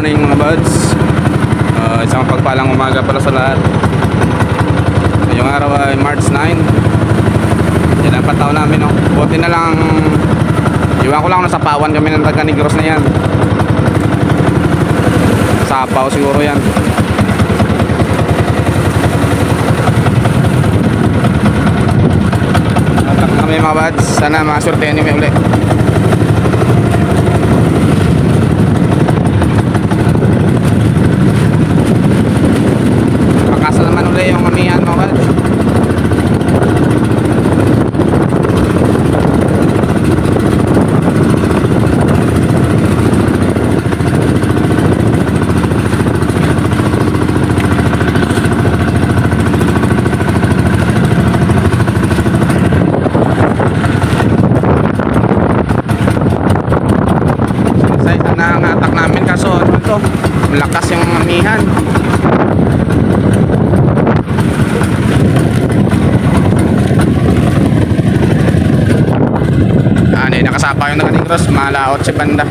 morning mga buds. Isang pagpalang umaga para sa lahat. Ngayong araw ay March 9. Yan ang pataw namin, no? Buti na lang, iwan ko lang nasa pawan kami ng taga Negros na yan. Sapaw siguro yan. Atak kami mga buds. Sana masurtehan nyo may ulit. Makasal naman ulit yung amihan mga buds. Na ang atak namin kaso ito malakas yung amihan. Nakasapa yung Negros, malaot si banda.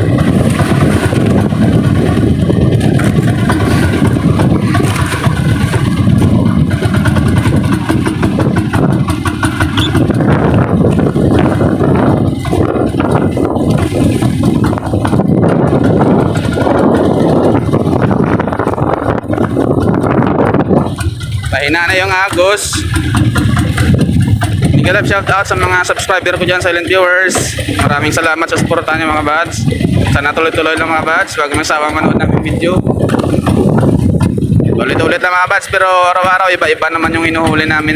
Pahina na yung agos. Big shout out sa mga subscriber ko dyan, silent viewers. Maraming salamat sa suporta niyo mga buds. Sana tuloy-tuloy lang mga buds. Huwag masawang manood ng video. Ulit-ulit lang mga buds, pero araw-araw iba-iba naman yung inuhuli namin.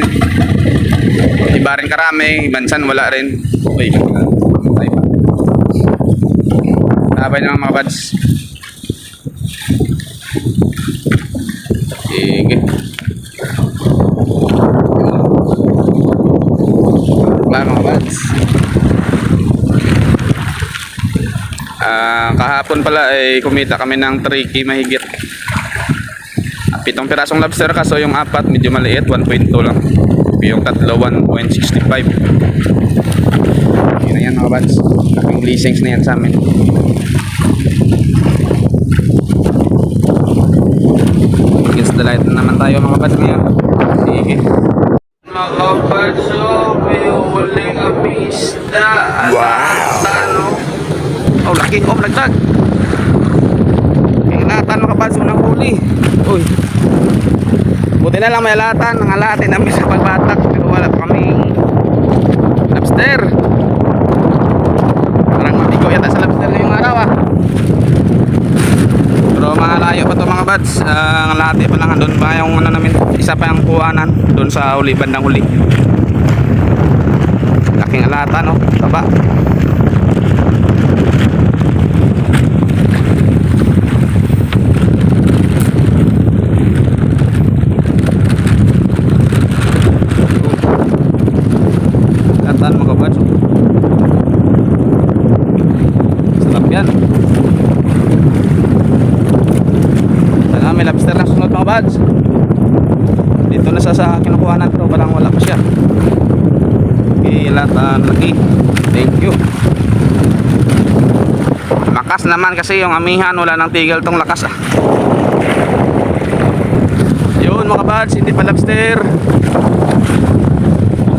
Iba rin karami, bansan wala rin. Uy, tabay na mga buds. Sige. Mga buds. Kahapon pala ay kumita kami ng 3K mahigit. 7 pirasong lobster kaso yung 4 medyo maliit, 1.2 lang. Yung 3 1.65. Yun na yan mga buds. Yung blessings na yan sa amin. Against the light na naman tayo mga buds ngayon. Sige. Mga buds, may huling amista. Wow! Oh, laki. Oh, nagdag. Yung latan mga buds, unang huli. Uy. Buti na lang may latan. Nangalatin namin sa pagbatak. Pero wala pa kaming lobster. Parang matigo yata sa lobster na yung araw ah. Pero malayo pa to mga buds. Ang lati pa lang. Doon pa yung ano namin. Isa pa yung kuhanan. Doon sa huli, bandang huli. Laking alata no. Taba. Katan mga buds. Sarap yan. Sana may lobster na sunod mga buds. Dito na sa kinukuhanan to, parang wala pa siya. Okay, latan lagi. Thank you. Lakas naman kasi yung amihan, wala nang tigil tong lakas ah. Yun mga buds, hindi pa lobster.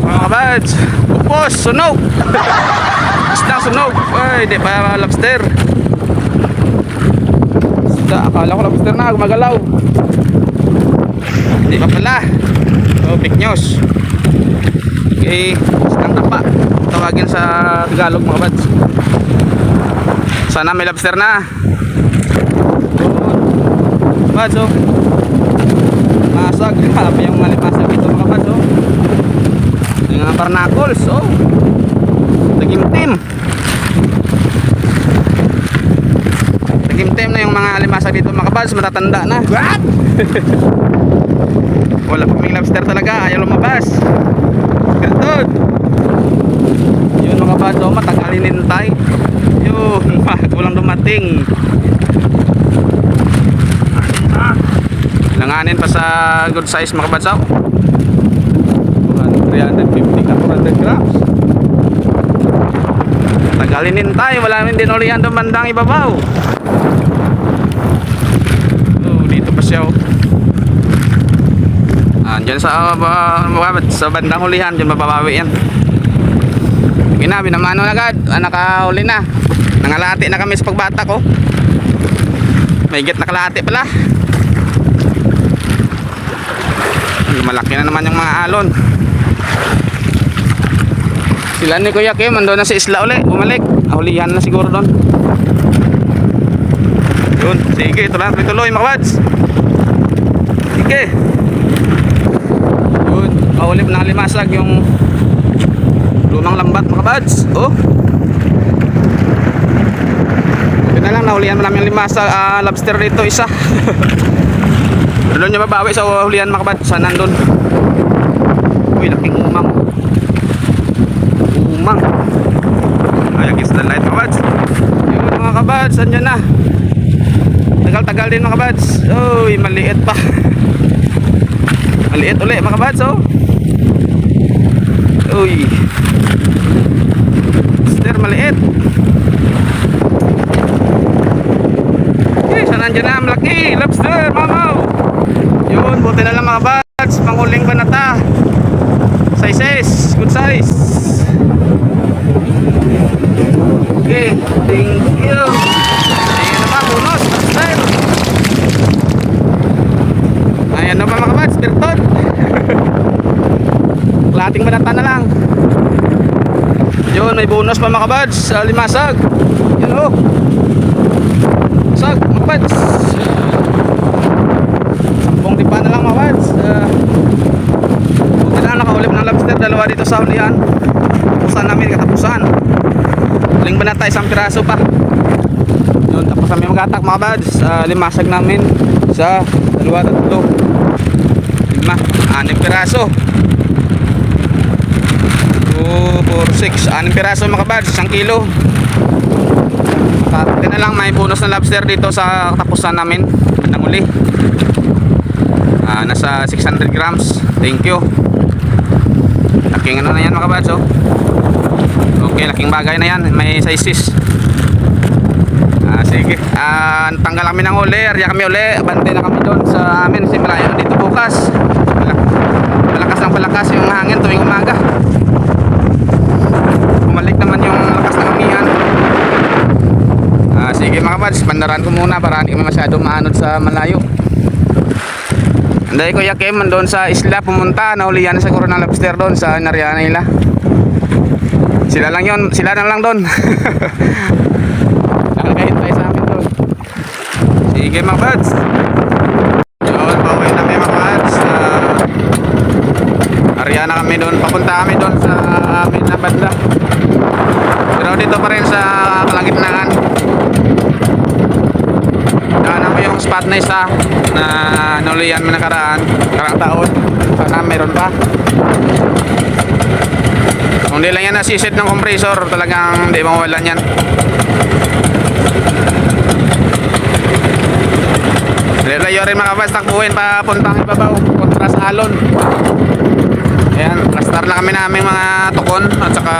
Mga buds, upos, sunog. Isdang sunog. Ay, hindi pa lobster. Isda, akala ko lobster na, gumagalaw. Hindi pa pala. So, fake news. Okay, isang tapa. Tawagin sa Tagalog mga buds. Sana may lobster na. Buds oh. Masag. Grabe yung malimasag ito mga buds oh. Yung mga barnacles oh. Tagimtim. Tagimtim na yung mga limasag dito mga buds. Matatanda na. What? Wala kaming lobster talaga, ayaw lumabas. Ganun. Yun mga buds, oh, matagal hinintay. Yun, walang dumating. Langanin pa sa good size mga buds, oh. 350 ka 400 grams. Tagal hinintay, wala rin din ulihan dumandang ibabaw. siya oh. Dyan sa bandang hulihan, dyan mababawi yan. Ginabi naman ano agad, nakahuli na. Nangalati na kami sa pagbata ko. May higit na kalahati pala. Malaki na naman yung mga alon. Sila ni Kuya Kim andun na sa isla uli, bumalik. Hulihan na siguro doon. Yun, sige, tuloy mga kabads. Sige. Yun, mahuli na limasag yung lumang lambat mga kabads. Oh. Ito na lang, nahulihan mo namin yung limasag, lobster dito, isa. Doon niya mabawi sa hulihan mga kabads, saan nandun. Uy, laking umang. Umang. Ay, against the light mga kabads. Yun mga kabads, andyan na. Tagal-tagal din mga kabads. Uy, maliit pa. Maliit ulit mga kabads oh. Uy, lobster maliit. Eh, saan andyan na malaki lobster mamaw. Yun, buti na lang mga kabads, panghuling banata. Sizes, good size. Okay, thank you. Ayan na ba, bonus lobster. Ayan na ba mga kabads, birton. Klating banata na lang. Yun, may bonus pa mga kabads sa limasag. Yan o. Sag, mga kabads. 10 dipa na lang mga kabads. Buti na nakahulip ng lobster. Dalawa dito sa hulihan. Katapusan namin, katapusan. Huling banata, 1 piraso pa. Yun, tapos kami mag-attack mga kabads. Limasag namin sa 2, 3, 5, 6 piraso. 2, 4, 6, 6 piraso mga kabads, 1 kilo. Pati na lang, may bonus na lobster dito sa katapusan namin. Namuli. Nasa 600 grams. Thank you. Laking ano na yan mga kabads oh. Okay, laking bagay na yan. May sizes. Sige. Tanggal kami ng uli. Arya kami uli. Bante na kami doon sa amin. Si Malayo dito bukas. Malakas ng palakas yung hangin tuwing umaga. Bumalik naman yung lakas ng amihan. Sige mga kabads, pandaran ko muna para hindi kami masyado maanod sa malayo. Anday Kuya Kim doon sa isla pumunta, nahulihan na siguro ng lobster doon sa Nariana nila. Sila lang yun, sila na lang doon. Nakakahintay sa amin doon. Sige mga kabads. Yun, pauwi na kami mga kabads. Ariana kami doon, papunta kami doon sa amin na banda. Pero dito pa rin sa kalagitnaan. Daanan ko yung spot na isa na nahulihan mo nakaraan taon. Sana meron pa. Kung di lang yan nasisit ng compressor, talagang di mawalan yan. Layo rin mga kabas, takbuhin papuntang ibabaw kontra sa alon. Ayan, plastar lang kami namin mga tukon at saka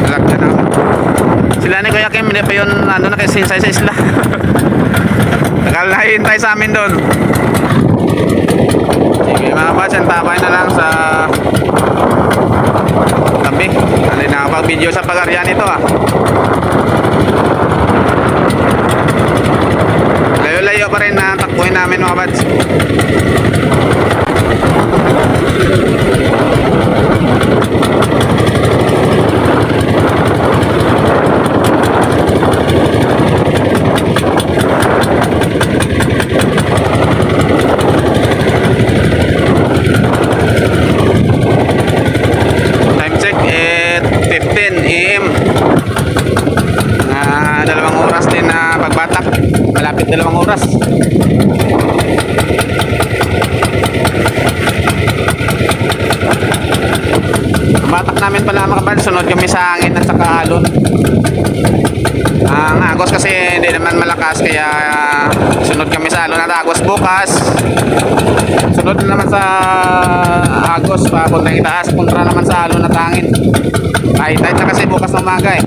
lalagyan na. Sila ni Kuya Kim, hindi pa yun ano, nakisinsay sa isla. Tagal na hintay sa amin doon. Sige mga kabas, tabay na lang sa tabi. Alin nakapag-video sa pag-aryan ito ah. Layo-layo pa rin na takbuhin namin mga bads. Time check at 15 AM. 2 oras din na pagbatak. Malapit 2 oras. Batak namin pala mga kabal, sunod kami sa hangin at saka alon. Ang agos kasi hindi naman malakas, kaya sunod kami sa alon at agos bukas. Sunod naman sa agos, papunta ng itaas, kontra naman sa alon at hangin. Kahit na kasi bukas ng umaga eh.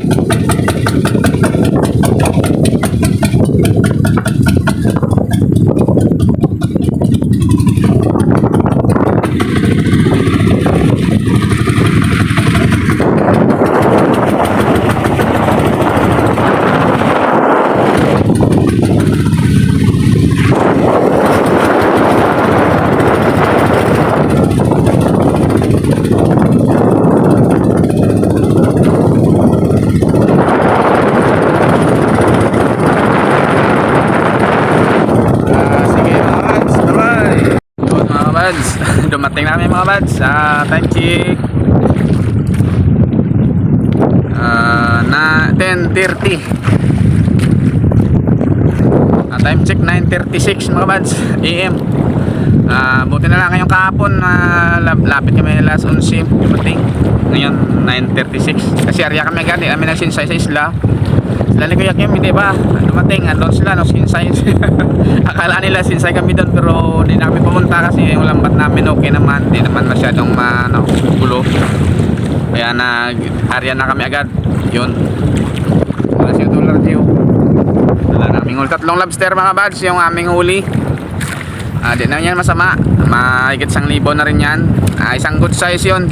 buds. Dumating namin mga buds sa time check na 10:30. Time check 9:36 mga buds AM. Buti na lang ngayong kahapon lapit kami last 11 dumating. Ngayon 9:36 kasi area kami agad kami nagsinsay sa isla. Sila ni Kuya Kim hindi ba dumating andun sila no sinsay. Akala nila sinsay kami doon pero hindi na kami pumunta kasi yung lambat namin okay naman, hindi naman masyadong gulo. Kaya nag-area na kami agad. Yun. Wala siya $2 Gio. Wala naming huli. 3 lobster mga buds yung aming huli. Di na yan masama. Mahigit 1,000 na rin yan. Isang good size yun.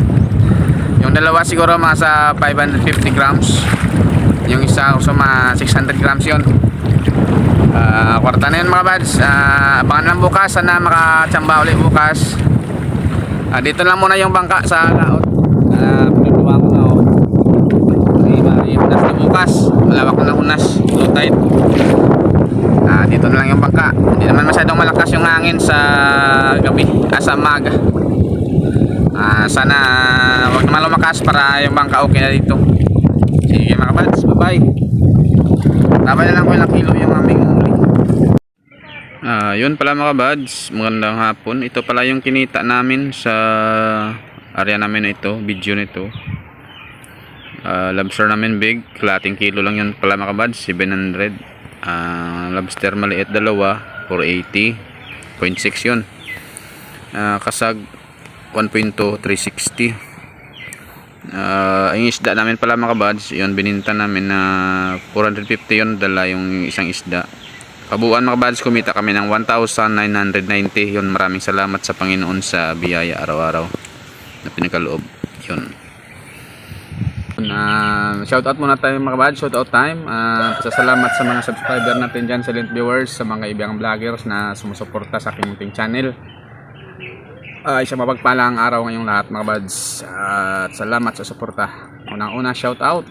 Yung dalawa siguro mga sa 550 grams. Yung isa so mga 600 grams yun. Kwarta na yun mga buds. Abangan lang bukas. Sana makachamba ulit bukas. Dito lang muna yung bangka sa laot. Pinutuwa ko na o. May unas na bukas. Malawak na unas. Low tide. Dito na lang yung bangka. Hindi naman masyadong malakas yung hangin sa gabi. Sa maga. Sana wag naman lumakas para yung bangka okay na dito. Sige mga buds. Bye bye. Tama na lang ko ilang kilo yung aming huli. Yun pala mga buds. Magandang hapon. Ito pala yung kinita namin sa area namin na ito. Video nito. Lobster namin big. Kalating kilo lang yun pala mga buds. 700. Lobster maliit dalawa 480.6 yun. Kasag 1.2 360. Ang isda namin pala mga buds yun bininta namin na 450 yun dala yung isang isda. Kabuuan mga buds kumita kami ng 1,990 yun. Maraming salamat sa Panginoon sa biyaya araw-araw na pinagkaloob yun. Shoutout muna tayo mga buds, shoutout time. Pasasalamat sa mga subscriber natin dyan, silent viewers, sa mga ibang vloggers na sumusuporta sa aking munting channel. Isang mapagpalang araw ngayong lahat mga buds. At salamat sa suporta. Unang-una shoutout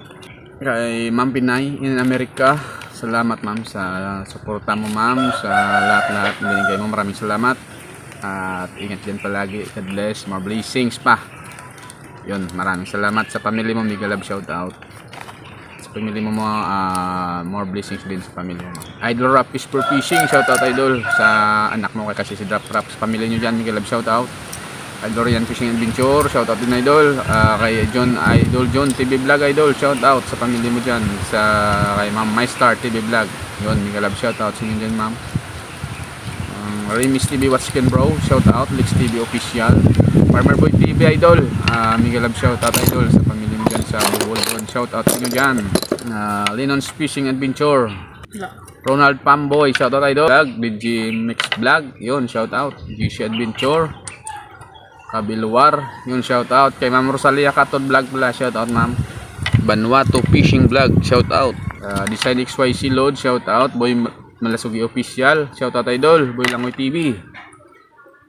kay Ma'am Pinay in America. Salamat ma'am sa suporta mo ma'am, sa lahat-lahat binigay mo. Maraming salamat. At ingat din palagi. God bless, more blessings pa. Yun, maraming salamat sa pamilya mo. Mega love shout out sa pamilya mo. More blessings din sa pamilya mo. Idol Rap is for fishing, shout out idol sa anak mo kay kasi si Drop Rap. Sa pamilya nyo dyan, mega love shout out. Idol Rian Fishing Adventure, shout out din idol. Kay John Idol John TV Vlog idol, shout out sa pamilya mo dyan. Kay Ma'am My Star TV Vlog, yun, mega love shout out sa inyo dyan ma'am. Remis TV What's Can Bro, shout out. Lex TV Official, Farmer Boy TV idol, mega love shout out idol sa pamilya mo dyan sa World Road, shout out sa inyo dyan. Linon's Fishing Adventure, Ronald Pamboy, shout out idol. BG Mix Vlog, yun, shout out. GC Adventure, Kabilwar, yun, shout out. Kay Ma'am Rosalia Katod Vlog pala, shout out ma'am. Vanuatu Fishing Vlog, shout out. Design XYC Load, shout out. Boy Malasugi Official, shout out idol. Boy Langoy TV,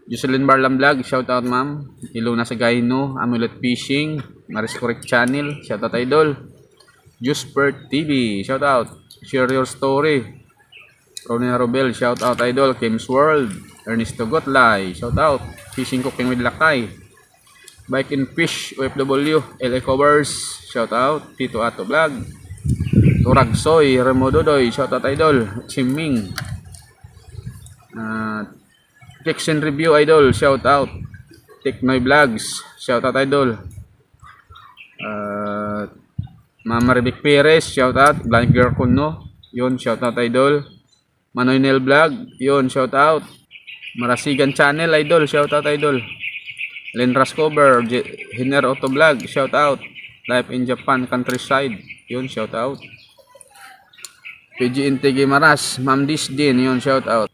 Jocelyn Barlam Vlog, shout out ma'am. Ilona Sagayno, Amulet Fishing, Maris Correct Channel, shout out idol. Juspert TV, shout out. Share Your Story, Ronina Robel, shout out idol. Kim's World, Ernesto Gotlay, shout out. Fishing Cooking with Lakay, Bike and Fish OFW, LA Covers, shout out. Tito Ato Vlog, Turagsoy, Remododoy, shout out idol. Chiming, Fiction Review idol, shout out. Teknoy Vlogs, shout out idol. Mama Rebek Perez, shout out. Blind Girl Kuno, yun, shout out idol. Manoy Nel Vlog, yun, shout out. Marasigan Channel idol, shout out idol. Len Rascover, Hiner Auto Vlog, shout out. Life in Japan Countryside, yun, shout out. PG Intege Maras, Ma'am Disdin, yun, shout out.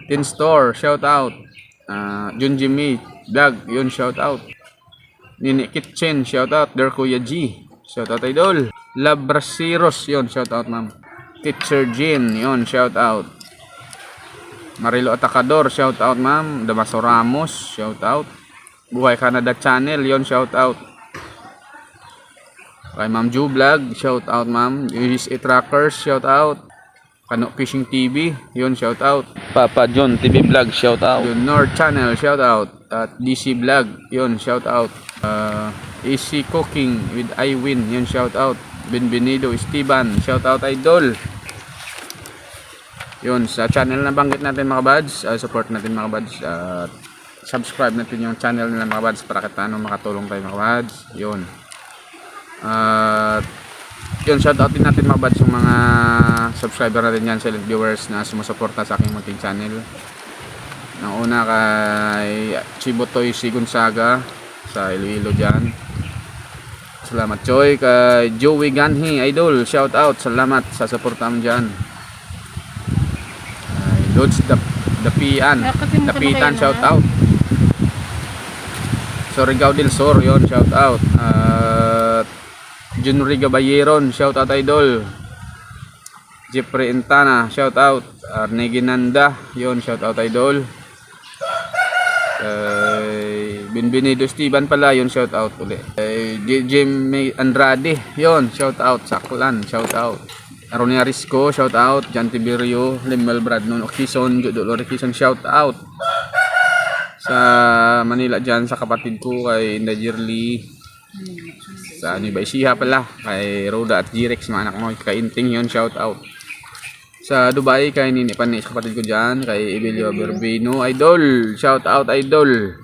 Tin Store, shout out. Jun Jimmy Vlog, yun, shout out. Nini Kitchen, shout out. Der Kuya G, shout out idol. Labrasiros, yun, shout out ma'am. Teacher Jean, yun, shout out. Marilo Atacador, shout out ma'am. Damaso Ramos, shout out. Buhay Canada Channel, yun, shout out. Kay Ma'am Ju Vlog, shout out ma'am. USA Trackers, shout out. Kano Fishing TV, yun, shout out. Papa John TV Vlog, shout out. Yun, North Channel, shout out. At DC Vlog, yun, shout out. Easy Cooking with iWin, yun, shout out. Benvenido Esteban, shout out idol. Yun, sa channel na banggit natin mga buds, support natin mga buds. Subscribe natin yung channel nila mga buds para kahit ano makatulong tayo mga buds. Yun. Yun, shoutout din natin mga buds yung mga subscriber natin yan, silent viewers na sumusuporta sa aking munting channel. Nang una kay Chibotoy Si Gonzaga sa Iloilo dyan. Salamat Choy. Kay Joey Ganhi idol, shoutout, salamat sa suporta mo dyan. Lods Dapian, shoutout. Surigao del Sur, yun, shoutout. Junri Gabayeron, shoutout idol. Jeffrey Intana, shoutout. Arnegi Nanda, yun, shoutout idol. Benvenido Esteban pala, yun, shoutout ulit. Jim Andrade, yun, shoutout. Saklan, shoutout. Aronia Risco, shoutout. Jan Tiberio, Limel Bradnon Okison, Jodolore Kison, shoutout. Sa Manila dyan, sa kapatid ko kay Inday sa Nueva Ecija pala, kay Roda at Jirex, mga anak mo, kay Inting, yun, shout out. Sa Dubai kay Nini Panis, kapatid ko dyan, kay Evelio Berbino idol, shout out idol.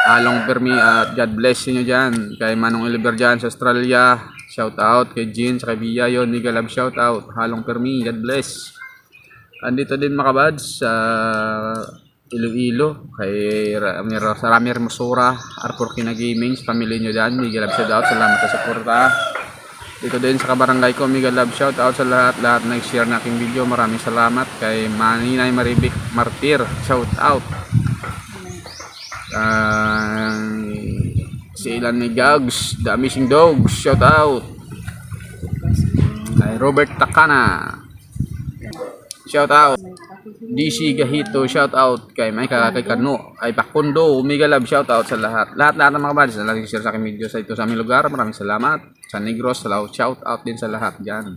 Along Permi at God bless nyo dyan. Kay Manong Oliver dyan sa Australia, shout out. Kay Jean sa kay Bia, yun, Mega Love, shout out. Halong Permi, God bless. Andito din mga buds sa Iloilo, kay Rami Hermosura, Arthur Kina Gaming, sa pamilya nyo dyan, Mega Love, shout out, salamat sa suporta. Dito din sa kabarangay ko, Mega Love, shout out sa lahat nag-share na aking video, maraming salamat. Kay Maninay Maribik Martir, shout out. Si Ilan May Gags, The Amazing Dogs, shout out. Kay Robert Takana, shout out. DC Gahito, shout out. Kay Mike kay Kano, ay Pakundo, Mega Love, shout out sa lahat ng mga buds na nag-share sa aking video sa ito sa aming lugar. Maraming salamat. Sa Negros, shout out din sa lahat diyan.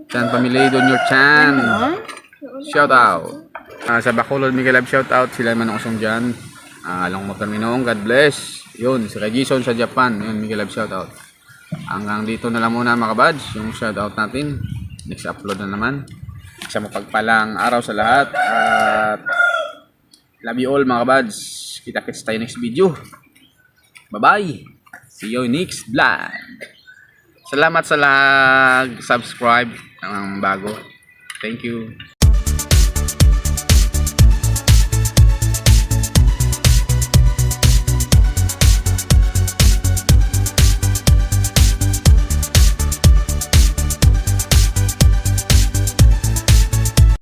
Chan Pamilya Junior Chan, shout out. Sa Bacolod, Mega Love, shout out. Sila man usong diyan. Along mo Terminong, God bless. Yun, si Jason sa Japan, yun, Mega Love, shout out. Hanggang dito na lang muna mga buds yung shout out natin. Next upload na naman. Sa mapagpalang araw sa lahat at love you all mga buds. Kita-kits tayo next video. Bye bye. See you next vlog. Salamat sa subscribe ng bago. Thank you.